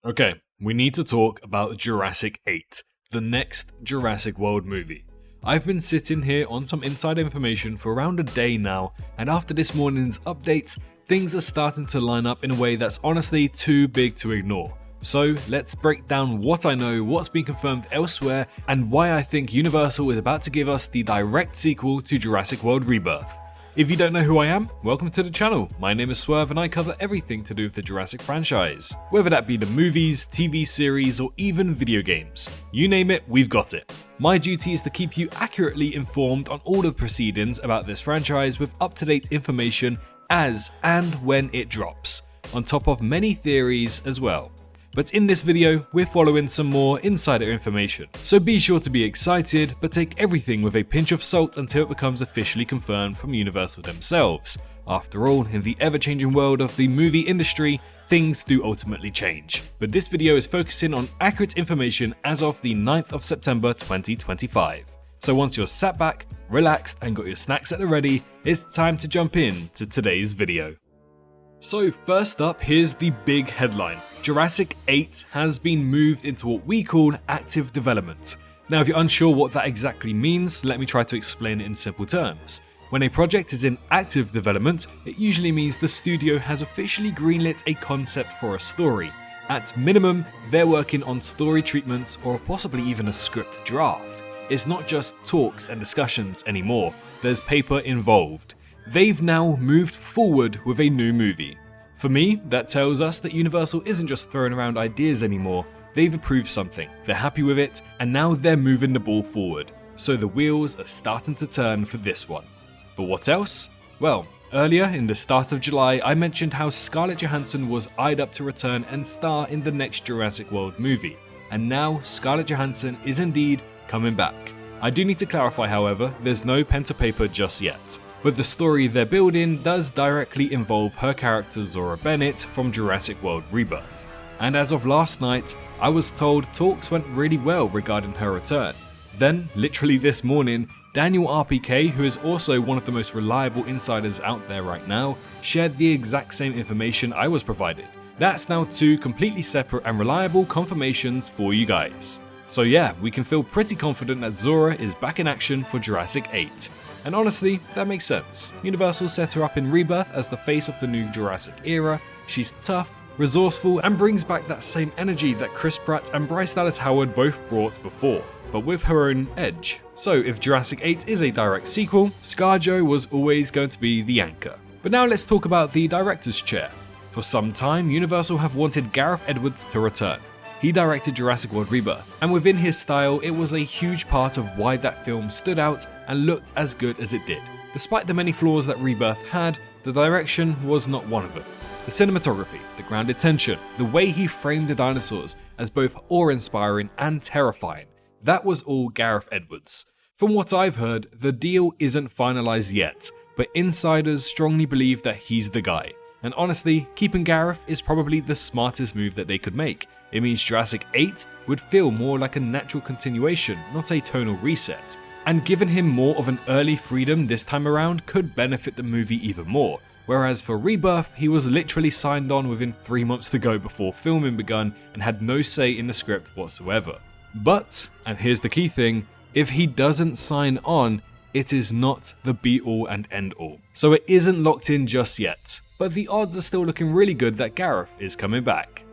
Okay, we need to talk about Jurassic 8, the next Jurassic World movie. I've been sitting here on some inside information for around a day now, and after this morning's updates, things are starting to line up in a way that's honestly too big to ignore. So let's break down what I know, what's been confirmed elsewhere, and why I think Universal is about to give us the direct sequel to Jurassic World Rebirth. If you don't know who I am, welcome to the channel. My name is Swerve and I cover everything to do with the Jurassic franchise. Whether that be the movies, TV series, or even video games. You name it, we've got it. My duty is to keep you accurately informed on all the proceedings about this franchise with up-to-date information as and when it drops, on top of many theories as well. But in this video, we're following some more insider information. So be sure to be excited, but take everything with a pinch of salt until it becomes officially confirmed from Universal themselves. After all, in the ever-changing world of the movie industry, things do ultimately change. But this video is focusing on accurate information as of the 9th of September 2025. So once you're sat back, relaxed, and got your snacks at the ready, it's time to jump in to today's video. So first up, here's the big headline. Jurassic 8 has been moved into what we call active development. Now if you're unsure what that exactly means, let me try to explain it in simple terms. When a project is in active development, it usually means the studio has officially greenlit a concept for a story. At minimum, they're working on story treatments or possibly even a script draft. It's not just talks and discussions anymore, there's paper involved. They've now moved forward with a new movie. For me, that tells us that Universal isn't just throwing around ideas anymore, they've approved something, they're happy with it, and now they're moving the ball forward. So the wheels are starting to turn for this one. But what else? Well, earlier in the start of July, I mentioned how Scarlett Johansson was eyed up to return and star in the next Jurassic World movie. And now Scarlett Johansson is indeed coming back. I do need to clarify, however, there's no pen to paper just yet. But the story they're building does directly involve her character Zora Bennett from Jurassic World Rebirth. And as of last night, I was told talks went really well regarding her return. Then, literally this morning, Daniel RPK, who is also one of the most reliable insiders out there right now, shared the exact same information I was provided. That's now two completely separate and reliable confirmations for you guys. So yeah, we can feel pretty confident that Zora is back in action for Jurassic 8. And honestly, that makes sense. Universal set her up in Rebirth as the face of the new Jurassic era. She's tough, resourceful, and brings back that same energy that Chris Pratt and Bryce Dallas Howard both brought before, but with her own edge. So if Jurassic 8 is a direct sequel, ScarJo was always going to be the anchor. But now let's talk about the director's chair. For some time, Universal have wanted Gareth Edwards to return. He directed Jurassic World Rebirth, and within his style, it was a huge part of why that film stood out and looked as good as it did. Despite the many flaws that Rebirth had, the direction was not one of them. The cinematography, the grounded tension, the way he framed the dinosaurs as both awe-inspiring and terrifying, that was all Gareth Edwards. From what I've heard, the deal isn't finalized yet, but insiders strongly believe that he's the guy. And honestly, keeping Gareth is probably the smartest move that they could make. It means Jurassic 8 would feel more like a natural continuation, not a tonal reset. And giving him more of an early freedom this time around could benefit the movie even more. Whereas for Rebirth, he was literally signed on within 3 months to go before filming begun and had no say in the script whatsoever. But, and here's the key thing, if he doesn't sign on, it is not the be-all and end-all. So it isn't locked in just yet, but the odds are still looking really good that Gareth is coming back.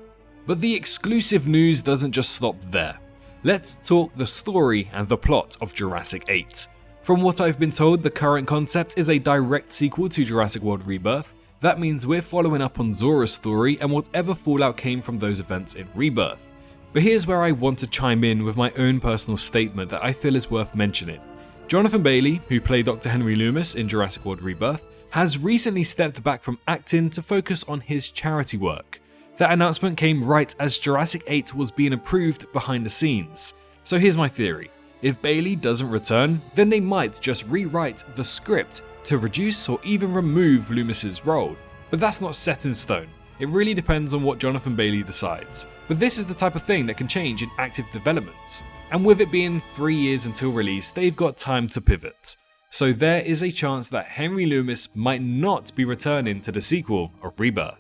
But the exclusive news doesn't just stop there. Let's talk the story and the plot of Jurassic 8. From what I've been told, the current concept is a direct sequel to Jurassic World Rebirth. That means we're following up on Zora's story and whatever fallout came from those events in Rebirth. But here's where I want to chime in with my own personal statement that I feel is worth mentioning. Jonathan Bailey, who played Dr. Henry Loomis in Jurassic World Rebirth, has recently stepped back from acting to focus on his charity work. That announcement came right as Jurassic 8 was being approved behind the scenes. So here's my theory. If Bailey doesn't return, then they might just rewrite the script to reduce or even remove Loomis's role. But that's not set in stone. It really depends on what Jonathan Bailey decides. But this is the type of thing that can change in active developments. And with it being 3 years until release, they've got time to pivot. So there is a chance that Henry Loomis might not be returning to the sequel of Rebirth.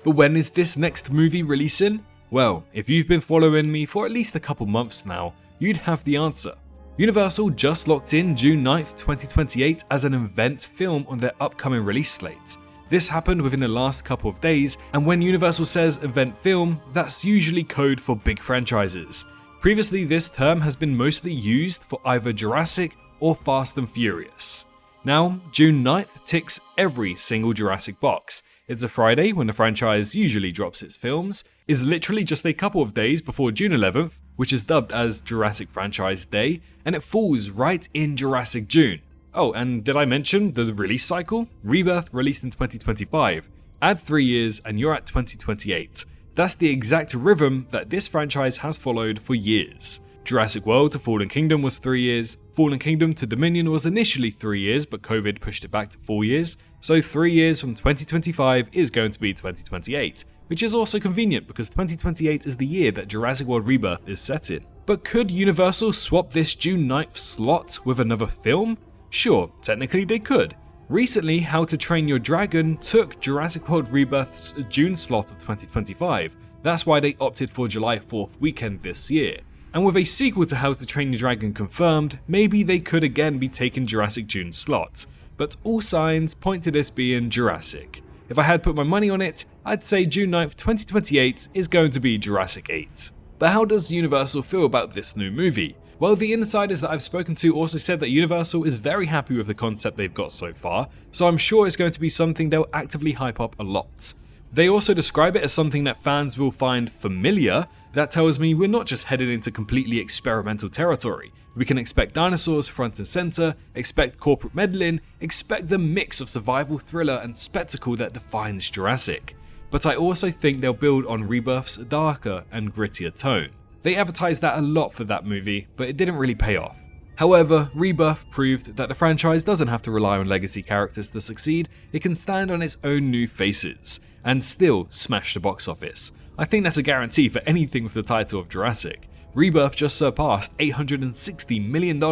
But when is this next movie releasing? Well, if you've been following me for at least a couple months now, you'd have the answer. Universal just locked in June 9th, 2028 as an event film on their upcoming release slate. This happened within the last couple of days, and when Universal says event film, that's usually code for big franchises. Previously, this term has been mostly used for either Jurassic or Fast and Furious. Now, June 9th ticks every single Jurassic box. It's a Friday when the franchise usually drops its films, is literally just a couple of days before June 11th, which is dubbed as Jurassic Franchise Day, and it falls right in Jurassic June. Oh, and did I mention the release cycle? Rebirth released in 2025. Add 3 years and you're at 2028. That's the exact rhythm that this franchise has followed for years. Jurassic World to Fallen Kingdom was 3 years, Fallen Kingdom to Dominion was initially 3 years, but COVID pushed it back to 4 years, so 3 years from 2025 is going to be 2028, which is also convenient because 2028 is the year that Jurassic World Rebirth is set in. But could Universal swap this June 9th slot with another film? Sure, technically they could. Recently, How to Train Your Dragon took Jurassic World Rebirth's June slot of 2025, that's why they opted for July 4th weekend this year. And with a sequel to How to Train Your Dragon confirmed, maybe they could again be taking Jurassic June slot. But all signs point to this being Jurassic. If I had put my money on it, I'd say June 9th, 2028 is going to be Jurassic 8. But how does Universal feel about this new movie? Well, the insiders that I've spoken to also said that Universal is very happy with the concept they've got so far, so I'm sure it's going to be something they'll actively hype up a lot. They also describe it as something that fans will find familiar. That tells me we're not just headed into completely experimental territory. We can expect dinosaurs front and center, expect corporate meddling, expect the mix of survival thriller and spectacle that defines Jurassic. But I also think they'll build on Rebirth's darker and grittier tone. They advertised that a lot for that movie, but it didn't really pay off. However, Rebirth proved that the franchise doesn't have to rely on legacy characters to succeed, it can stand on its own new faces, and still smash the box office. I think that's a guarantee for anything with the title of Jurassic. Rebirth just surpassed $860 million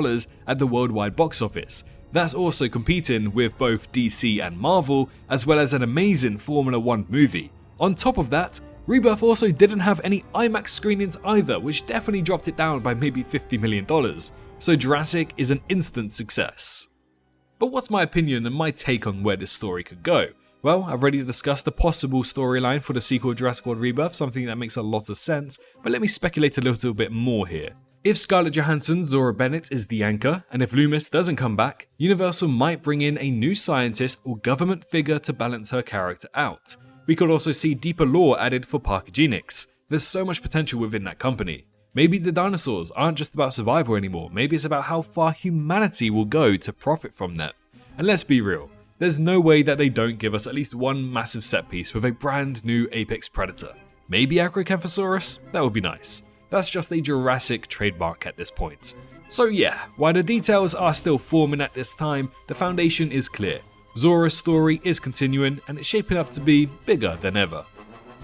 at the worldwide box office. That's also competing with both DC and Marvel, as well as an amazing Formula 1 movie. On top of that, Rebirth also didn't have any IMAX screenings either, which definitely dropped it down by maybe $50 million. So Jurassic is an instant success. But what's my opinion and my take on where this story could go? Well, I've already discussed the possible storyline for the sequel Jurassic World Rebirth, something that makes a lot of sense, but let me speculate a little bit more here. If Scarlett Johansson's Zora Bennett is the anchor, and if Loomis doesn't come back, Universal might bring in a new scientist or government figure to balance her character out. We could also see deeper lore added for Parkagenics. There's so much potential within that company. Maybe the dinosaurs aren't just about survival anymore, maybe it's about how far humanity will go to profit from them. And let's be real, there's no way that they don't give us at least one massive set piece with a brand new apex predator. Maybe Acrocanthosaurus? That would be nice. That's just a Jurassic trademark at this point. So yeah, while the details are still forming at this time, the foundation is clear. Zora's story is continuing and it's shaping up to be bigger than ever.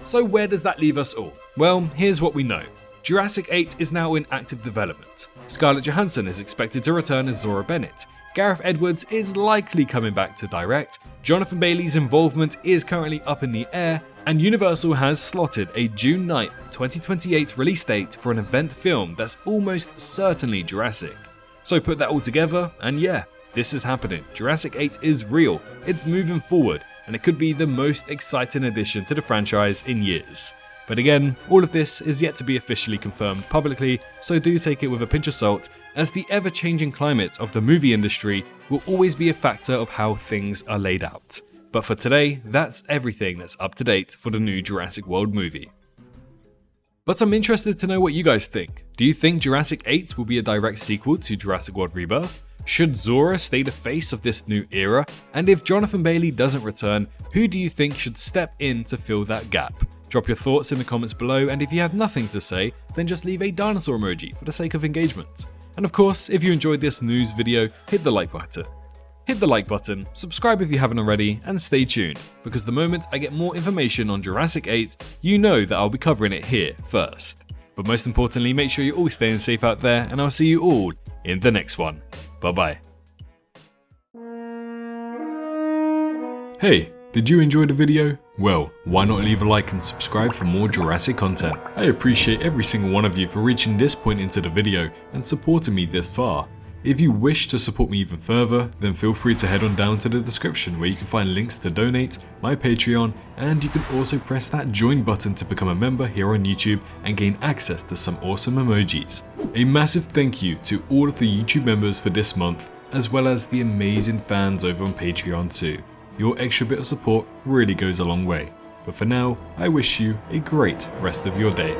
So where does that leave us all? Well, here's what we know. Jurassic 8 is now in active development. Scarlett Johansson is expected to return as Zora Bennett. Gareth Edwards is likely coming back to direct, Jonathan Bailey's involvement is currently up in the air, and Universal has slotted a June 9th, 2028 release date for an event film that's almost certainly Jurassic. So put that all together, and yeah, this is happening. Jurassic 8 is real, it's moving forward, and it could be the most exciting addition to the franchise in years. But again, all of this is yet to be officially confirmed publicly, so do take it with a pinch of salt, as the ever-changing climate of the movie industry will always be a factor of how things are laid out. But for today, that's everything that's up to date for the new Jurassic World movie. But I'm interested to know what you guys think. Do you think Jurassic 8 will be a direct sequel to Jurassic World Rebirth? Should Zora stay the face of this new era? And if Jonathan Bailey doesn't return, who do you think should step in to fill that gap? Drop your thoughts in the comments below, and if you have nothing to say, then just leave a dinosaur emoji for the sake of engagement. And of course, if you enjoyed this news video, hit the like button. Hit the like button, subscribe if you haven't already, and stay tuned, because the moment I get more information on Jurassic 8, you know that I'll be covering it here first. But most importantly, make sure you're all staying safe out there, and I'll see you all in the next one. Bye bye. Hey, Did you enjoy the video? Well, why not leave a like and subscribe for more Jurassic content? I appreciate every single one of you for reaching this point into the video and supporting me this far. If you wish to support me even further, then feel free to head on down to the description where you can find links to donate, my Patreon, and you can also press that join button to become a member here on YouTube and gain access to some awesome emojis. A massive thank you to all of the YouTube members for this month, as well as the amazing fans over on Patreon too. Your extra bit of support really goes a long way. But for now, I wish you a great rest of your day.